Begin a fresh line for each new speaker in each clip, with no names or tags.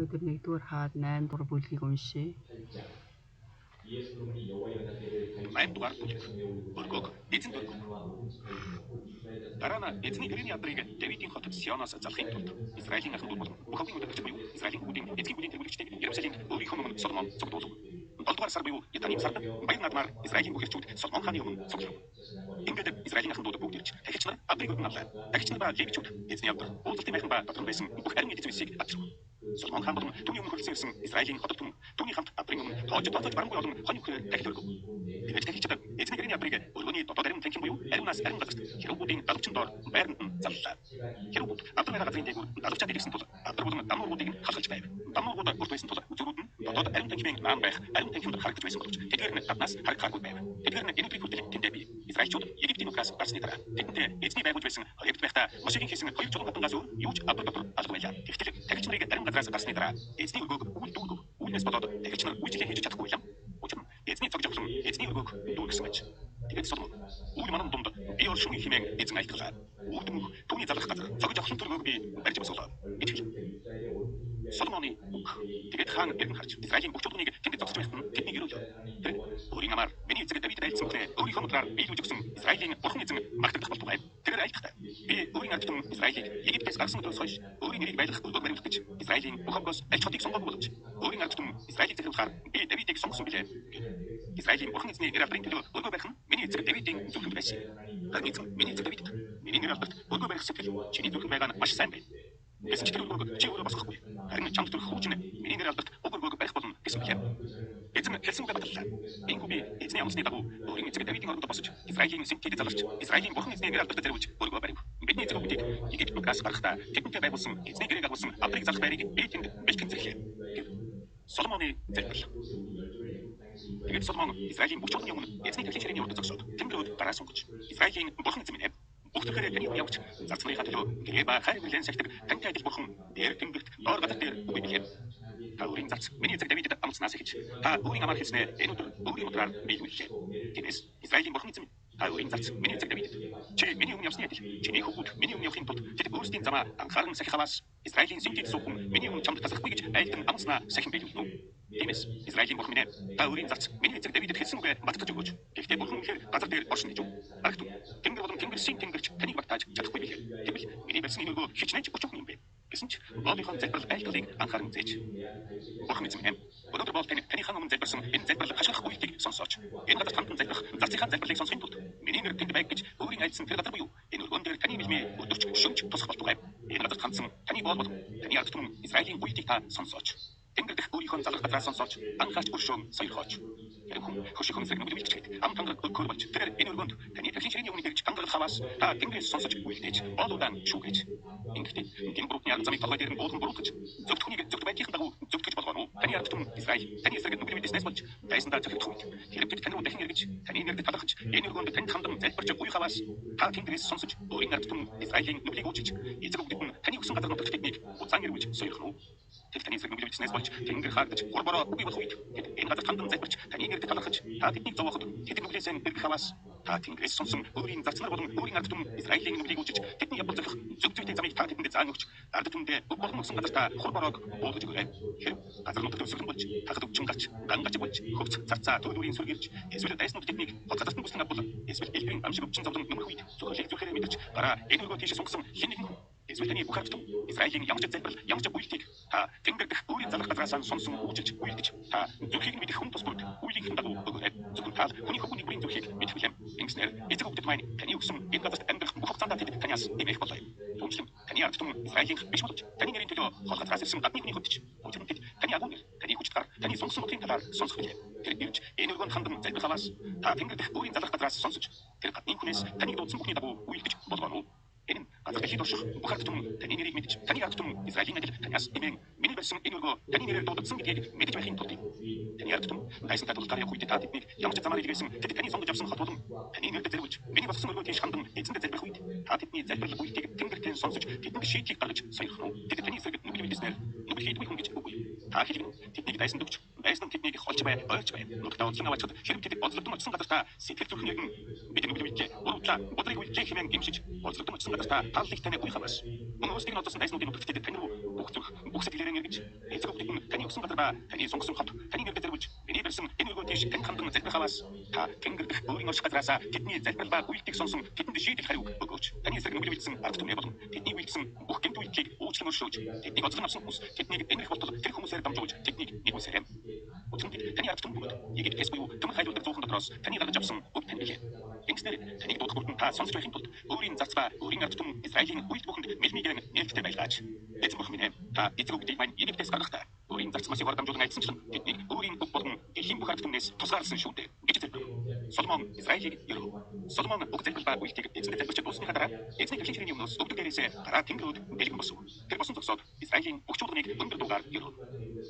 өнөөдөр 1-р хаад 8-р бүлгийг уншъя.
8-р бүлэг. Өргөг эзэн дөрөв. Дараа нь эзний гэрээний ядрыг Давидын хот Сионоос залахын тулд Израилийн ахын дүү болон бүх овгийн удирдагч буюу Израилийн хүүхдийн эцгийн бүлийн тэргүүлэгчдийг Иерусалимд өөрийнхөө өмнө Соломон цуглуулв. 7-р сар буюу Ятаним сард баяр наадмаар Израилийн бүхэлчүүд Соломон хааны өмнө цуглав. Ингээд Израилийн ахын дууд бүгд ирж тахилч нар адрыг өргөн авлаа. Тахилч нар ба левичүүд эзний ядар уулзалтын майхан ба доторн байсан бүх ариун эдийн засгийг авчирв. Соломон хаан болон түүний өмнө хөрсөн ирсэн Израилийн хотод түмэн түүний хамт адрын өмнө тоож барамгүй олон хонь өхрөөр тахил өргөв. Тэгээд тахилчид эзний гэрээний ядрыг өргөний дотоод ариун танхим буюу ариунаас ариун газарт херувуудын далавчин доор байранд нь заллаа. Херувууд адар байгаа газрын дээгүүр далавчаад ирсэн тул адар болон дамнууруудыг нь халахж байв. Дамнуурууд урт байсан тул зүрүүд нь дотоод ариун танхимын наан байх ариун танхимд харагдаж байсан боловч тэдгээр нь гаднаас харагдахгүй байв. Тэдгээр нь энэний хүртэл тэндээ бий. Израильчууд Египтийн нутгаас гарсны дараа тэдэнтэй эзний байгуулж байсан хоёрт байхдаа Мошегийн хийсэн хоёр чулуун хатангаас өөр юу ч адар дотор алга байлаа. Тэгтэл тахилч нарыг ариун газраас гарсны дараа эзний өргөөг үл дүүргөв. Үүнээс болоод тахилч нар үйлчлэгээ хийж чадахгүй юм. Учир нь эзний цог жавхлан эзний өргөөг дүүргэсэн байж. Тэгээд Соломон үл манан дунд би оршин хэмээн эзэн айлтгалаа. Үүдэн түүний залгах газар цог жавхлан төргөөг би барьж босголоо гэж хэлв. Соломоны тэгээд хаан эргэн харж Израилийн бүх чуулганыг тэнд зогсож байхад нь тэднийг өрөөлөв. Тэр өөрийн амаар миний эзэг Давид айлцсан хүнээ өөрийнхөө нутраар биелүүлж өгсөн Израилийн бурхан эзэн магтагдах болтугай. Тэр айлтгахтай. Би өөрийн ард түмэн Израилийг Египтээс гаргасан өдрөөс хойш өөрийн нэрийг байлгах өргөд баримлах гэж Израилийн бүх овгоос аль ч хотыг сонгоогүй боловч өөрийн ард түмэн Израилийг захируулахаар би Давидыг сонгосон билээ. Израилийн бурхан эзний нэр алдрын төлөө өргөө барих нь миний эзэг Давидын зөвлөмж байсан. Харин эзэн миний эзэг Давид миний нэр алдарт өргөө барих сэтгэл чиний зөвлөмж байгаа нь маш сайн байна. Эзэн ч тэр өргөөг чи өөрөө босгохгүй. Харин чамд төрөх хүүч нь миний нэр алдарт уг өргөөг барих болно гэсэн билээ. Эзэн хэлсэн үг батлаа. Энгүү би эзний амласны дагуу өөрийн эзэг Давидын ордод босож Израилийн сэнтгийг заларч Израилийн бурхан эзний нэр алдарт зориулж өргөө барив. Бидний эзэг хүүхдийг Египт нутгаас гаргахдаа тэдэнтэй байгуулсан эзний гэрээг агуулсан адрыг зарах байрыг би тэнд бэлтгэн зэрлээ. Соломоны залбирал. Тэгээд Соломон Израилийн бүх чуулганы өмнө эзний тахилч хэргийн урд зогсоод тэнгэрүүд дараа сунгаж Израилийн бурхан эзэн минь бүх төрхөөр таны явж зарцмынхаа төлөө гэрээ ба хайр хүлээн сахидаг тантай адил бурхан дээр тэнгэрт доор газар дээр үгүй билээ. Та өөрийн зарц миний эзэг Давидэд амлснаас эхэлж та өөрийн амаар хэлснээр энэ өдөр өөрийн утраар биелүүллээ. Тиймээс Израилийн бурхан эзэн та өөрийн зарц миний эзэг Давидэд чи миний өмнө явсны адил чиний хүүхд миний өмнө явахын тулд тэд өөрсдийн замаа анхааран сахихаваас Израилийн сэнтийг суухан миний өмнө чамд тасахгүй гэж айлдан амлснаа сахин биелүүлнэ. Тиймээс Израилийн бурхан минь та өөрийн зарц миний эзэг Давидэд хэлсэн үгээ батгаж өгөөч. Гэхдээ бурхан үнэхээр газар дээр оршин гэж үг. Аргт тэнгэр болон тэнгэрсийн тэнгэрч таныг багтааж чадахгүй билээ. Тэгвэл миний барьсан энэ өргөө хичнээн өчүүхэн юм бэ. Гэсэн ч Бобихон залбирал айлтгалыг анхааран зээж. Бурхан эзэн минь өнөөдөр бол таныхан өмнө залбирсан энэ залбирал хашгирах үйлдийг сонсооч. Энэ газар хамтан залбирах зарцынхаа залбирлыг сонсохын тулд миний нэр тэнд байг гэж өөрийн айлсан тэр газар буюу энэ өргөөн дээр таны билмээ өдөрч шөнч тусах болтугай. Энэ газар хандсан таны боол болон таны ард түмэн Израилийн үйлдийг та сонсооч. Тэнгэр дэх өөрийнхөө залгах газраас сонсооч анхаарч өршөөн сойрхооч. Хөшиг хүн зэрэг нүгэл бэлчгээд ам тангараг өгөхөр болж тэр энэ өргөнд таны тахилч хэргийн өмнө дэрж тангараг хаваас та тэнгэрээс сонсож үйлдэж боолуудан шүүгэж. Ингээд энэ бүртний ард замыг толгой дээр нь буулган буруутгаж зөвхт хүнийг зөвхт байдлын дагуу зөвтгөж болгоно уу? Таны ард түмэн Израиль таны эсрэг нүгэл бэлдснээс болж тайсандаа зөвхт хувь. Хэрэг тань руу дахин эргэж таны нэрд талхаж энэ өргөнд танд хандан залбирч буй хаваас та тэнгэрээс сонсож өөрийн ард түмэн Израилийн нүглийг үүчиж эзэг бүгд нь таны өсөн газар нутагт тэднийг уцаан эргүүлж сойрхно уу? Тэд таны эсрэг нүгэл бэлдснээс болж тэнгэр хаагдаж гурбороо үгүй болох үед тэд энэ газар хандан залбирч таны нэрд талхаж та тэднийг зовооход тэд нүглээс эргэх хаваас та тэнгэрээс сонсон өөрийн зарцнаар болон өөрийн ард түмэн Израилийн нүглийг үүчиж тэдний явбал зохих зөв зөвхөн замыг та тэдэнд заан өгч ард түмэндээ бүх болон өсөн газар та хурбороог буулгаж өгөөрэй. Хэрэг газар нутагт өсгөн болж тахад өвчин гарч гангаж болж хөвц царцаа төлөвөрийн сүргэрж эсвэл дайснууд тэднийг хот газартан бүснэг авбал эсвэл элбэрийн амшиг өвчин зовлон нөмөх үед зөвхөн зүрхээр мэдэрч гараа энэ өргөө тийш сунгасан хэн нэгэн эсвэл таны бүх ард түмэн Израилийн ямарч залбирал ямарч үйлдийг та тэнгэр дэх өөрийн залгах газраас сонсон үйлчилж үйлдэж та зүрхийг мэдэх хүн тус бүрд үйлийнхэн дагуу өгөөрэй. Зөвхөн та хүний хөвгүний бүрийн зүрхийг мэдэх билэм. Ингэснээр эцэг хүүхдэд маань таны өгсөн энэ газарт амьдрах бүх хугацаанд тэд танаас нэмэх болоо. Түүнчлэн таны ард түмэн Израилийн биш боловч таны нэрийн төлөө хол газраас ирсэн гадны хүний хөддөж учир нь тэд таны агуу нэр таны хүчтгаар таны сонгосон нутгийн талаар сонсох билээ. Тэр ирж энэ өргөнд хандан залбирхаваас та тэнгэр дэх өөрийн залгах газраас сонсож тэр гадны хүнээс таныг дуудсан бүхний дагуу үйлдэж болгоно. Энэ газар дэлхийд орших бүх ард түмэн таны нэрийг мэдж таны ард түмэн Израилийн адил танаас нэмэн миний барьсан энэ өргөө таны нэрээр дуудсан гэдгийг мэдж байхын тулд таны ард түмэн тайсан татварлаар явах үед та тэднийг ямар ч замаар илгээсэн тэд таны сонгож авсан хот болон таны нэрд зэрүүлж миний болсон өргөө тийш хандан эзэндээ залбирх үед та тэдний залбирлыг үйлдийг тэнгэртэн сонсож тэдэнд шийдлийг гаргаж сойрхно. Тэд таны эсрэг нүгэл бэлдэснээр нүгэл хийдгүй хүн гэж үгүй. Та хэлгэн тэднийг дайсан дөгч байснам тэднийг олж бай, ойлж бай. Нутагтаа одлон аваачид хэрэв тэд бодлогдсон очсон гадартаа сэтгэл зүрхэн иргэн бидний нүгэл үйлчээ. Уруудлаа бодрыг үйлчээ хэмээн гимшиж бодлогдсон очсон гадартаа тааллыг таны уй хамаас. Мөн өөрсдийн одосон дайснуудын нутагт тэд тань руу бүх зүрх, бүх сэтгэлээрээ эргэж эцэг өвгөд нь таны өгсөн газар ба таны сонгосон хот, таны нэрээр зарвж миний барьсан энэ өргөө тийш тань хандан залбирхаваас та тэнгэр дэх өөрийн орш газараасаа тэдний залбирал ба үйлдэлийг сонсон тэдэнд шийдэл хариуг өгөөч. Таны эсрэг нүгэл үйлдсэн ард түмний болон тэдний үйлдсэн бүх гэмт үйлдэлийг уучлан өршөөж тэднийг оцлон авсан хүмүүс тэднийг дэнэх болтол тэр хүмүүсээр дамжуулж тэднийг нэг үсээр юм. Учир нь таны ард түмэн бөгөөд Египтээс буюу төмөн хайлуулдаг зуухан дотроос таны гаргаж авсан өв тань билээ. Ингэснээр таныг дуудах бүртэн та сонсож байхын тулд өөрийн зарц ба өөрийн ард түмэн Израилийн үйлд бүхэнд мэлмигэн нээлттэй байлгаач. Эзэн бурхан минь та эцэг өвгдийг маань Египтээс гаргахдаа өөрийн зарц масыг дамжуулан айдсанчлан тэднийг өөрийн өв болон дэлхийн бүх ард түмнээс тусгаарласан шүү дээ гэж зэрлэв. Соломон Израилийг ерөв. Соломон бүх залбирал ба үйлдэлийг эзэнд залбирч дуусныхаа дараа эзний гэрлийн хэргийн өмнөөс өвдөг дээрээсээ гараа тэнгэрүүд дэлгэн босов. Тэр босон зогсоод Израилийн бүх чуулганыг өндөр дуугаар ерөв.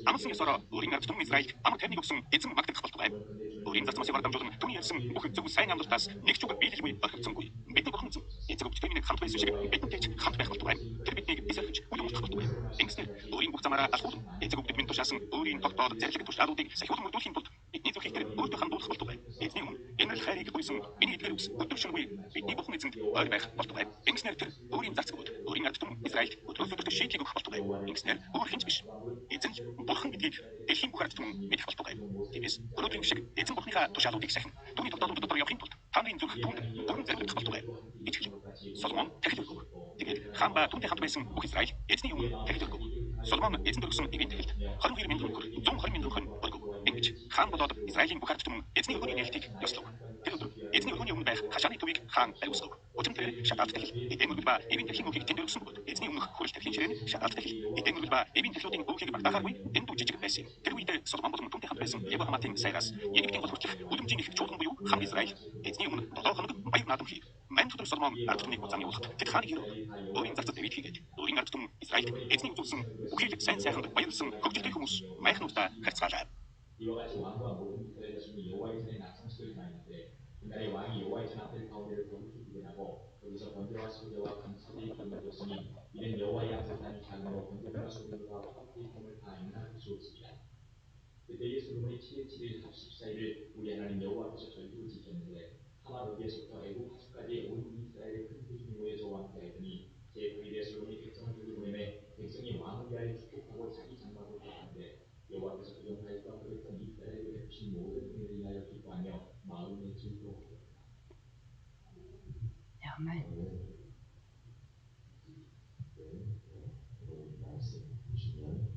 Амарсан ёсороо өөрийн ард түмэн Израильд амар тайрныг өгсөн эзэн магтагдах болтугай. Өөрийн зарц масыг дамжуулан түүний ярьсан бүх зөв сайн амлалтаас нэг чуг биелэлгүй орхигдсангүй. Бидний бурхан эцэг өвчтэй минь хамт байсан шиг бидэнтэй ч хамт байх болтугай. Тэр биднийг эсэргэж үл өмсөх болтугай. Ингэснээр өөрийн бүх замаараа алхуулан эцэг өвдөд минь тушаасан өөрийн тогтоол зарлиг тушаалуудыг сахиулан мөрдүүлэхийн тулд бидний зүрхийг тэр өөртөө хандуулах болтугай. Эзний өмнө энэрл хайрыг гуйсан миний эдгээр үс өдөр шөнөгүй бидний бурхан эзэнд ойр байх болтугай. Ингэснээр тэр өөрийн зарц бөгөөд өөрийн ард түмэн Израильд өдрөөс өдөрт шийдлийг өгөх болтугай. Ингэснээр өөр хинч биш. Эзэн бурхан гэдгийг дэлхийн бүх ард түмэн мэдэх болтугай. Тиймээс өнөөдрийн шиг эзэн бурхныхаа тушаалуудыг сахин түүний тогтоолууд дотор явахын тулд таны зүрх түүнд бүрэн зориулах болтугай гэж хэлв. Соломон дахил өгөв. Тэгээд хаан ба түүнтэй хамт байсан бүх Израиль эзний өмнө дахил өгөв. Соломон эзэнд өргөсөн эвийн тахилд 22,000 төгрөг 120,000 хонь өргөв. Ингэж хаан болоод Израилийн бүх ард түмэн эзний өргөний нээлтийг ёслов. Тэр өдөр эзний өргөний өмнө байх хашааны төвийг хаан бариусгав. Учир нь тэр шатаалт тахил эдийн мөргөл ба эвийн тахилын өөхийг тэнд өргөсөн бөгөөд эзний өмнөх хүрэл тахилын ширээн шатаалт тахил эдийн мөргөл ба эвийн тахилуудын өөхийг багдахааргүй дэндүү жижиг байсан. Тэр үед Соломон болон түүнтэй хамт байсан Лебо-Хаматын сайраас Египтийн гол хүртэлх үлэмжийн их чуулган буюу хаан Израиль эзний өмнө 7 хоног баяр наадам хийв. Мань дотор Соломон ард түмнийг буцааны уулахад тэд хааныг хэрв өөрийн зарцад Давид хийгээд өөрийн ард түмэн Израильд эзний үзүүлсэн бүхий л сайн сайханд баярлсан хөгжилтэй хүмүүс майхнуудаа харьцгаалаа.
이와 같이 왕과 모든 이스라엘 자손이 여호와의 전에 낙성시를 다니는데 그날의 왕이 여호와의 전 앞에 가운데를 거룩히 구분하고 거기서 번제와 소제와 감사제의 기름을 줬으니 이는 여호와의 앞에 다니 작은으로 번제물과 소제물과 화목제의 기름을 다 인하여 주었습니다. 그때의 솔로몬이 7일 7일 14일을 우리 하나님 여호와 앞에서 절기를 지켰는데 하마로기에서부터 애굽 하수까지 온 이스라엘의 큰 표준이 모여서 왕따했더니 제9일에 솔로몬이 백성을 들고 보내매 백성이 왕을 위하여 축복하고 자기 장막을 걷는데 여호와께서 그동사이과 그랬던 이스라엘에게 베푸신 모든 은혜를 인하여 기뻐하며 마음에 즐거워하더라.
아멘.
말씀 보시면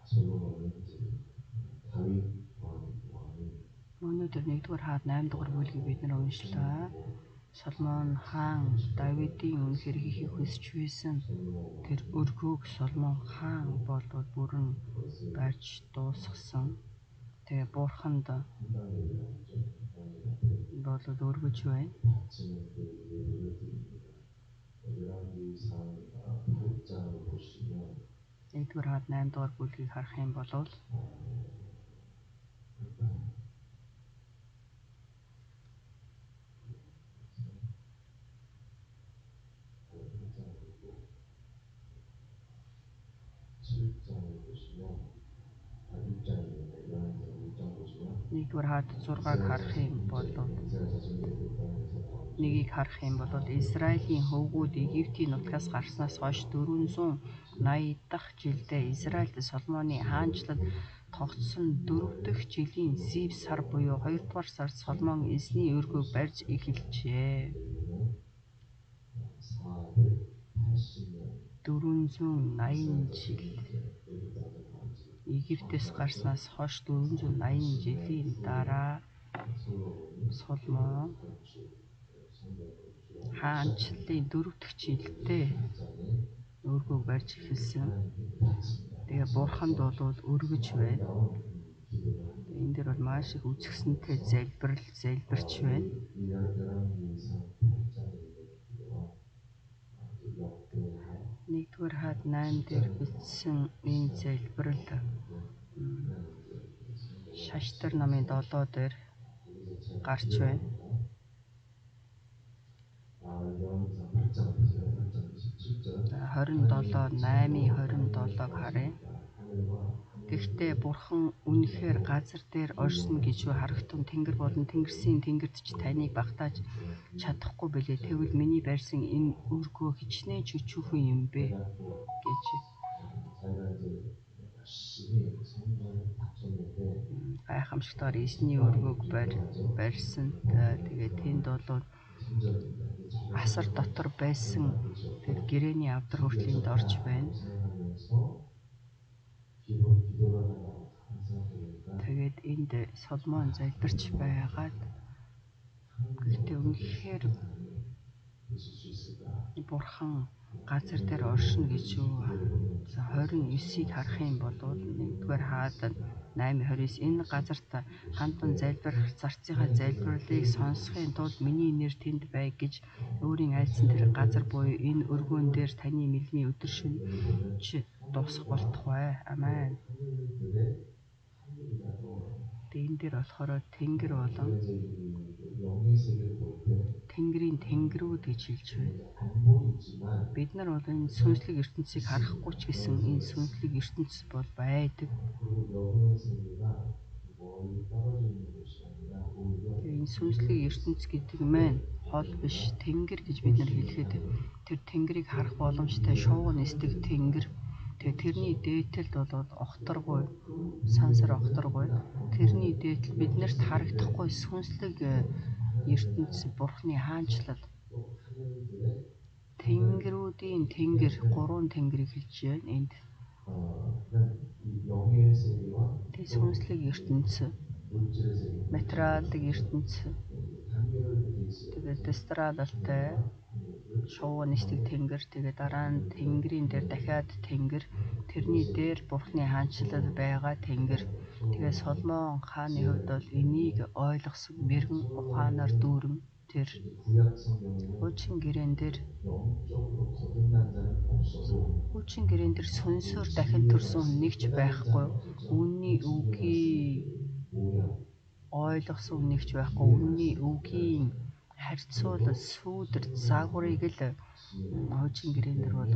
솔로몬은 다윗 왕이
Өнөөдөр 1-р хаад 8-р бүлгийг бид нар уншлаа. Соломон хаан Давидын үнэхээр хийхийг хүсэж байсан тэр өргөөг Соломон хаан болоод бүрэн барьж дуусгасан. Тэгээ бурханд болоод өргөж байна. 1-р хаад 8-р бүлгийг харах юм бол нэгдүгээр хаад 6-аг харах юм бол нэгийг харах юм бол Израилийн хөвгүүд Египтийн нутгаас гарснаас хойш 480 дахь жилдээ Израильд Соломоны хаанчлал тогтсон 4 дахь жилийн Зив сар буюу 2-р сард Соломон эзний өргөөг барьж эхэлжээ. 480 жил Египтээс гарснаас хойш 480 жилийн дараа Соломон хаанчлалын 4 дахь жилдээ өргөөг барьж эхэлсэн. Тэгээ бурханд болвол өргөж байна. Энэ дээр бол маш их үзэсгэлэнтэй залбирч байна. Нэгдүгээр хаад 8 дээр бичсэн энэ залбирал Шаштар намын 7 дээр гарч байна. 27 8-27-г харъя. Гэхдээ Бурхан үнэхээр газар дээр оршино гэж юу харагтун тэнгэр болон тэнгэрийн тэнгэрт ч таныг багтааж чадахгүй билээ. Тэгвэл миний барьсан энэ өргөө хичнээн чөчүүхэн юм бэ гэж гайхамшигтайгаар эзний өргөөг барьсан. Тэгээд тэнд бол асар дотор байсан тэр гэрээний авдар хүртэл энд орж байна. Тэгээд энд Соломон залбирч байгаад гэхдээ үнэхээр Бурхан газар дээр оршино гэж юу 29-ийг харах юм бол 1-р хаад 8:29 энэ газарт хамтан залбирах зарцынхаа залбирлыг сонсохын тулд миний нэр тэнд бай гэж өөрийн айлдсан тэр газар буюу энэ өргөөн дээр таны мэлмийн өдөр шөнөч дуусах болтугай. Амен. Энэ дээр болохоор тэнгэр болон тэнгэрийн тэнгэрүүд гэж хэлж байна. Бид нар бол энэ сүнслэг ертөнцийг харахгүй ч гэсэн энэ сүнслэг ертөнц бол байдаг. Тэгээ энэ сүнслэг ертөнц гэдэг маань хол биш тэнгэр гэж бид нар хэлэхэд тэр тэнгэрийг харах боломжтой шууган нисдэг тэнгэр. Тэгээ тэрний дээдлд бол огторгүй сансар огторгүй тэрний дээдл биднэрт харагдахгүй сүнслэг ертөнц Бурхны хаанчлал тэнгэрүүдийн тэнгэр 3 тэнгэрийг хэлж байна энд. Тэ сүнслэг ертөнц материалын ертөнц тэгээд астралтай шууган нисдэг тэнгэр тэгээд дараа нь тэнгэрийн дээр дахиад тэнгэр тэрний дээр Бурхны хаанчлал байгаа тэнгэр. Тэгээ Соломон хааны хувьд бол энийг ойлгосон мэрэгэн ухаанаар дүүрэн тэр хуучин гэрээн дээр сүнсөөр дахин төрсөн нэг ч байхгүй. Үнний үгийг ойлгосон нэг ч байхгүй. Үнний үгийн харьцуулал сүүдэр загварыг л хуучин гэрээн дээр бол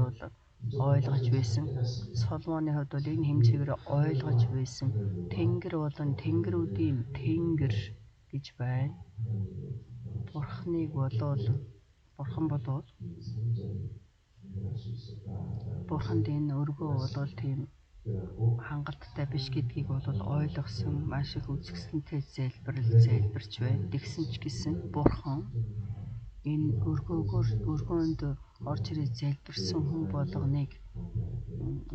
ойлгож байсан. Соломоны хувьд бол энэ хэмжээгээр ойлгож байсан. Тэнгэр болон тэнгэрүүдийн тэнгэр гэж байна. Бурханд энэ өргөө бол тийм хангалттай биш гэдгийг бол ойлгосон. Маш их үзэсгэлэнтэй залбирч байна. Тэгсэн ч гэсэн Бурхан энэ өргөөнд орж ирээд залбирсан хүн болгоныг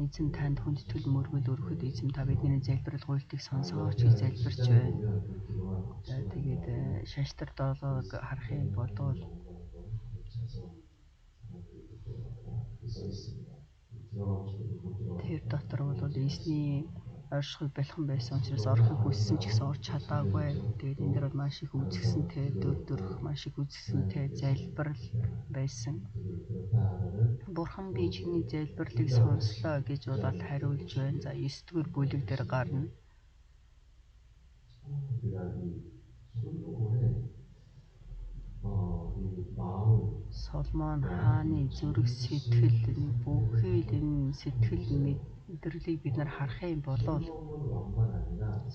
эзэн танд хүндэтгэл мөргөл өргөхөд эзэн та бидний залбирал гуйлтыг сонсогооч гэж залбирч байна. Тэгээд шаштар доолойг харах юм бол тэр дотор бол эзний оршихуй бэлхэн байсан учраас орохыг хүссэн ч гэсэн орж чадаагүй. Тэгээд энэ дээр бол маш их үзэсгэлэнтэй дөрөх маш их үзэсгэлэнтэй залбирал байсан. Бурхан би чиний залбирлыг сонслоо гэж болоод хариулж байна. За 9-р бүлэг дээр гарна. Соломон хааны зүрх сэтгэл бүхий л энэ сэтгэл мэдрэлийг бид нар харах юм бол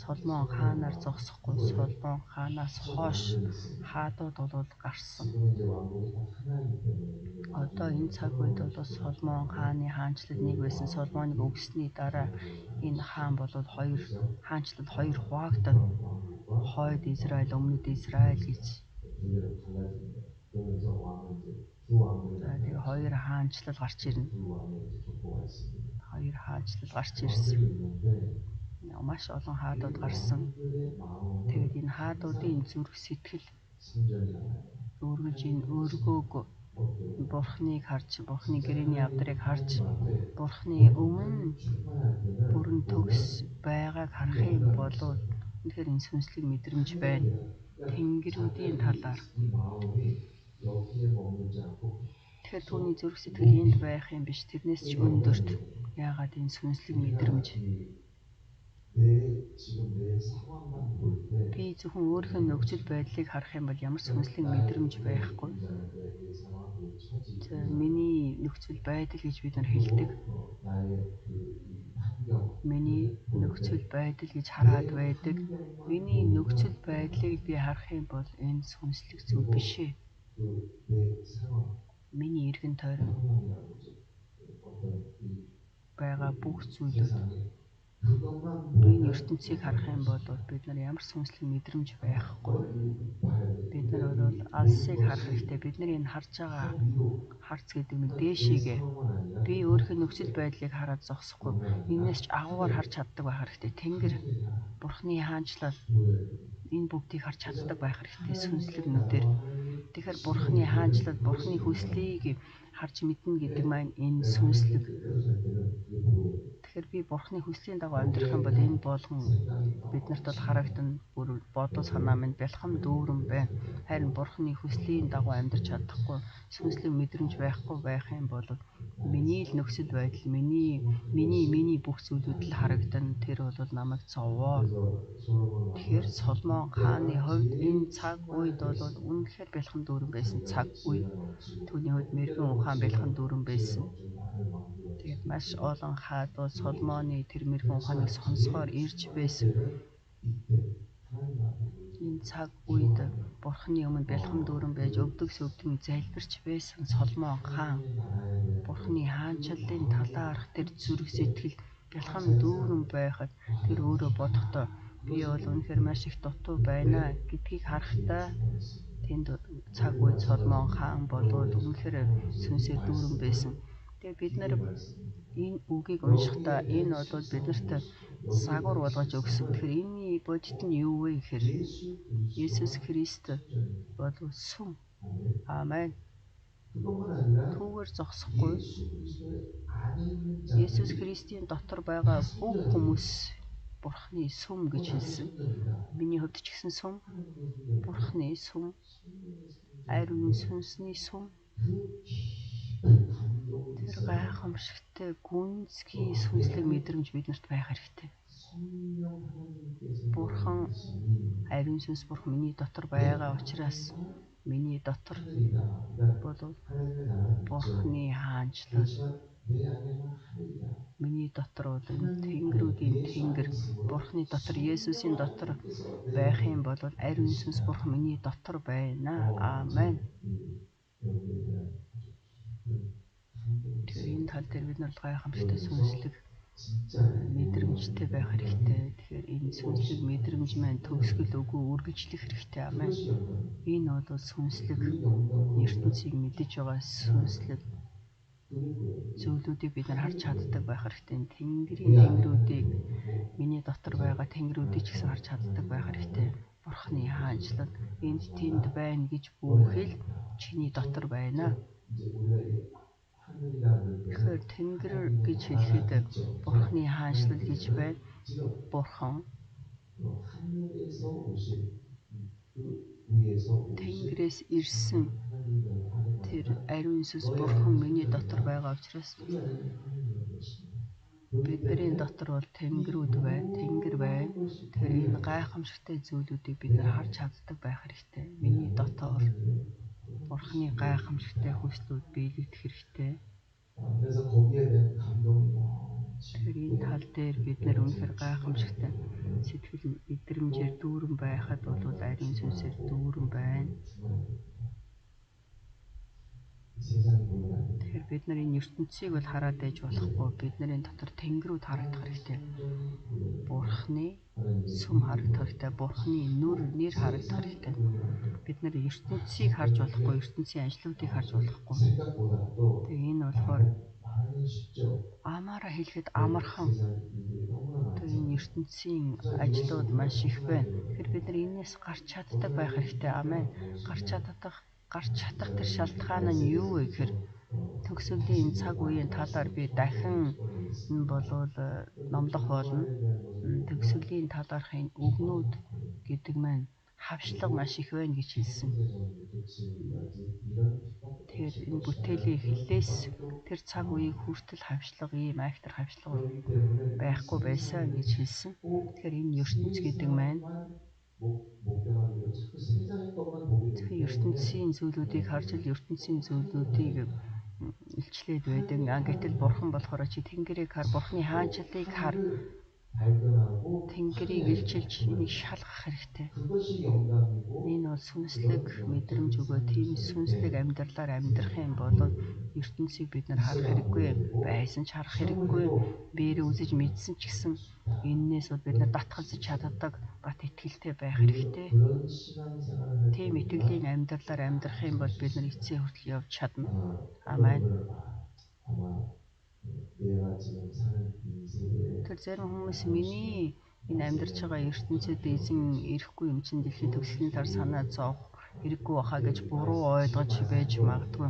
Соломон хаанаар зогсохгүй Соломон хаанаас хойш хаадууд бол гарсан. Одоо энэ цаг үед бол Соломон хааны хаанчлал нэг байсан. Соломоныг өгсөний дараа энэ хаан бол хаанчлал хоёр хуваагдана. Хойд Израиль, өмнөд Израиль гэж. Тэгээ хоёр хаанчлал гарч ирнэ. Маш олон хаадууд гарсан. Тэгээд энэ хаадуудын зүрх сэтгэл өөргөж энэ өргөөг Бурхныг харж, Бурхны гэрээний авдрыг харж, Бурхны өмнө бүрэн төгс байгааг харах юм бол үнэхээр энэ сүнслэг мэдрэмж байна. Тэнгэрүүдийн талаар. Тэгэхээр түүний зүрх сэтгэл энд байх юм биш. Тэрнээс ч өндөрт. Яагаад энэ сүнслэг мэдрэмж? Би зөвхөн өөрийнхөө нөхцөл байдлыг харах юм бол ямар сүнслэг мэдрэмж байхгүй. За миний нөхцөл байдал гэж бид нар хэлдэг. миний нөхцөл байдал гэж хараад байдаг. Миний нөхцөл байдлыг би харах юм бол энэ сүнслэг зүйл биш ээ. Миний эргэн тойрон байгаа бүх зүйлүүд энэ ертөнцийг харах юм бол бид нар ямар сүнслэг мэдрэмж байхгүй. Бид нар бол алсыг харах хэрэгтэй. Бидний энэ харж байгаа харц гэдэг нь дээшээгээ би өөрийнхөө нөхцөл байдлыг хараад зогсохгүй. Энээс ч агуугаар харж чаддаг байх хэрэгтэй. Тэнгэр Бурхны хаанчлал энэ бүгдийг харж чаддаг байх хэрэгтэй сүнслэг нүдээр. Тэгэхээр Бурхны хаанчлал, Бурхны хүслийг харж мэднэ гэдэг маань энэ сүнслэг. Тэгэхээр би Бурхны хүслийн дагуу амьдрах юм бол энэ болгон биднэрт бол харагдана. Бүр бодол санаа минь бэлхам дүүрэн байна. Харин Бурхны хүслийн дагуу амьдрч чадахгүй, сүнслэг мэдрэмж байхгүй байх юм бол миний л нөхцөл байдал, миний бүх зүйлүүд л харагдана. Тэр бол намайг зовоо. Тэгэхээр Соломон хааны хувьд энэ цаг үед бол үнэхээр бэлхам дүүрэн байсан цаг үе. Түүний хувьд мэрэгэн ухаан бэлхам дүүрэн байсан. Тэгээд маш олон хаад бол Соломоны тэр мэрэгэн ухааныг сонсохоор ирж байсан. Энэ цаг үед Бурхны өмнө бэлхам дүүрэн байж өвдөг сөвдөн залбирч байсан Соломон хаан Бурхны хаанчлалын талаарх тэр зүрх сэтгэл бэлхам дүүрэн байхад тэр өөрөө бодохдоо би бол үнэхээр маш их дутуу байна гэдгийг харахтаа тэнд цаг үед Соломон хаан болоод үнэхээр сүнсээр дүүрэн байсан. Тэгээ бид нар энэ үгийг уншихдаа энэ бол биднэрт загвар болгож өгсөн. Тэгэхээр энэний бодит нь юу вэ гэхээр Есүс Христ бол сүм. Аамен. Түүгээр зогсохгүй. Есүс Христийн дотор байгаа бүх хүмүүс Бурхны сүм гэж хэлсэн. Миний хувьд ч гэсэн сүм, Бурхны сүм, ариун сүнсний сүм. Тэр гайхамшигтай гүнзгий сүнслэг мэдрэмж биднэрт байх хэрэгтэй. Бурхан ариун сүнс Бурхан миний дотор байгаа учраас миний дотор бол Бурхны хаанчлал. Миний дотор бол тэнгэрүүдийн тэнгэр Бурхны дотор Есүсийн дотор байх юм бол ариун сүнс Бурхан миний дотор байна. Аамен. Тэгэхээр энэ тал дээр бид нар гайхамшигтай сүнслэг мэдрэмжтэй байх хэрэгтэй. Тэгэхээр энэ сүнслэг мэдрэмж маань төгсгөл үгүй үргэлжлэх хэрэгтэй. Аамен. Энэ бол сүнслэг ертөнцийг мэдэж байгаа сүнслэг зүйлүүдийг бид нар харж чаддаг байх хэрэгтэй. Тэнгэрийн тэнгэрүүдийг миний дотор байгаа тэнгэрүүдийг ч гэсэн харж чаддаг байх хэрэгтэй. Бурхны хаанчлал энд тэнд байна гэж бүхэл чиний дотор байна. Тэгэхээр тэнгэр гэж хэлэхэд Бурхны хаанчлал гэж байна. Бурхан тэнгэрээс ирсэн тэр ариун сүнс Бурхан миний дотор байгаа учраас бидний дотор бол тэнгэрүүд байна, тэнгэр байна. Тэгэхээр энэ гайхамшигтай зүйлүүдийг бид нар харж чаддаг байх хэрэгтэй. Миний дотор Бурхны гайхамшигтай хүслүүд биелэгдэх хэрэгтэй. Тэгэхээр энэ тал дээр бид нар үнэхээр гайхамшигтай сэтгэл мэдрэмжээр дүүрэн байхад бол ариун сүнсээр дүүрэн байна. Тэгэхээр бид нар энэ ертөнцийг бол хараад байж болохгүй. Бидний дотор тэнгэрүүд харагдах хэрэгтэй. Бурхны сүм харагдах хэрэгтэй. Бурхны нэр харагдах хэрэгтэй. Бид нар ертөнцийг харж болохгүй, ертөнцийн ажлуудыг харж болохгүй. Тэгээ энэ болохоор амаараа хэлэхэд амархан. Тэгээ энэ ертөнцийн ажлууд маш их байна. Тэгэхээр бид нар энээс гарч чаддаг байх хэрэгтэй. Аамен. Гарч чадах тэр шалтгаан нь юу вэ гэхээр төгсгөлийн цаг үеийн талаар би дахин болвол номлох болно. Төгсгөлийн талаархын өгнүүд гэдэг маань хавшлага маш их байна гэж хэлсэн. Тэгэхээр энэ бүтээлийн эхлэлээс тэр цаг үеийг хүртэл хавшлага, ийм айхтар хавшлага байхгүй байсан гэж хэлсэн. Тэгэхээр энэ ертөнц гэдэг маань ертөнцийн зүйлүүдийг харж ертөнцийн зүйлүүдийг илчлээд байдаг. Гэтэл бурхан болохоор чи Тэнгэрийг хар, бурханы хаанчлалыг хар.
발견하고
Тэнгэрийг илчилж энийг шалгах хэрэгтэй.
그것이 영감이고
Энэ бол сүнслэг мэдрэмж өгөө. Тийм сүнслэг амьдралаар амьдрахын бол ертөнцийг бид нар харах хэрэггүй. Байсан ч харах хэрэггүй. Бээр үзэж мэдсэн ч гэсэн эннээс бол бид нар татгалзаж чаддаг бат итгэлтэй байх хэрэгтэй.
그런 신앙생활을 할
Тийм итгэлийн амьдралаар амьдрах юм бол бид нар эцсийн хүртэл явж чадна.
아멘.
아멘.
아마 내가 지금 사는 이 세계에
Тэр зарим хүмүүс миний энэ амьдарч байгаа ертөнцид эзэн ирэхгүй юм чинь дэлхийн төгслийн тар санаа зовх хэрэггүй баха гэж буруу ойлгож байж магадгүй.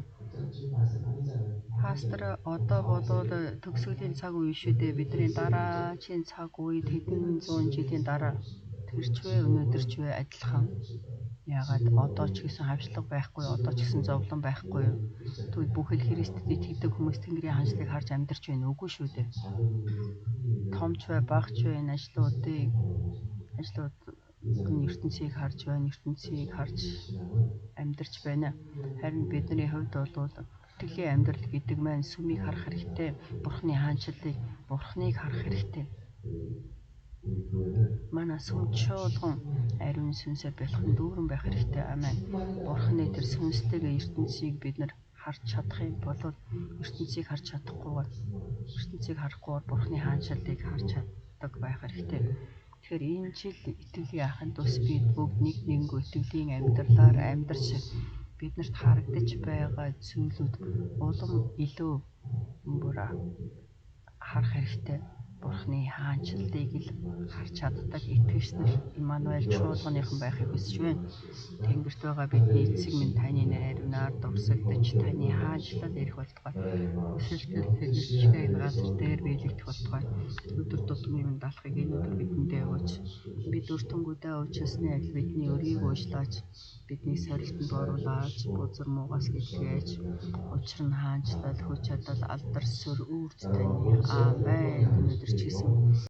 지금 말씀 아니잖아요.
Пастор одоо болоод төгсгөлийн цаг үе шүү дээ. Бидний дараагийн цаг үед хэдэн зуун жилийн дараа тэрч вэ өнөөдөр ч вэ адилхан. Ягаад одоо ч гэсэн хавчлага байхгүй, одоо ч гэсэн зовлон байхгүй юу? Тэгвэл бүхэл Христэд итгэдэг хүмүүс Тэнгэрийн хаанчлалыг харж амьдарч байна үгүй шүү дээ. Томч бай, багч бай энэ ажлуудын ертөнцийг харж байна, ертөнцийг харж амьдарч байна. Харин бидний хувьд бол итгэлийн амьдрал гэдэг маань сүмийг харах хэрэгтэй, бурхны хаанчлалыг, бурхныг харах хэрэгтэй. Манай сүм чуулган ариун сүнсээр бэлхэн дүүрэн байх хэрэгтэй. Амен. Бурхны тэр сүнстэй ертөнцийг бид нар харж чадах юм бол ертөнцийг харж чадахгүйгээр ертөнцийг харахгүйгээр бурхны хаанчлалыг харж чаддаг байх хэрэгтэй. Тэгэхээр энэ жил итгэлийн ахын тус бид бүгд нэг нэнгөө итгэлийн амьдралаар амьдарч биднэрт харагдаж байгаа зүйлүүд улам илүү харах хэрэгтэй. Бурхны хаанчлалыг л харж чаддаг итгэгчнэр Иммануэль чуулганыхан байхыг хүсэж байна. Тэнгэрт байгаа бидний эцэг минь таны нэрээр ариунаар дурсагдж таны хаанчлал ирэх болтугай. Хүсэлтэр хэрэгжлээ энэ газар дээр биелэгдэх болтугай. Өдөр тутмын минь даалхыг энэ өдөр бидэндээ өгөөч. Бид өртөнгүүдээ уучлсны адил бидний өрийг уучлаач. Бидний сорилтонд оруулаач, бузар муугаас илгээж. Учир нь хаанчлал, хүч чадал, алдар, сүр, үрд тань. Амен. Өнөөдөр ч гэсэн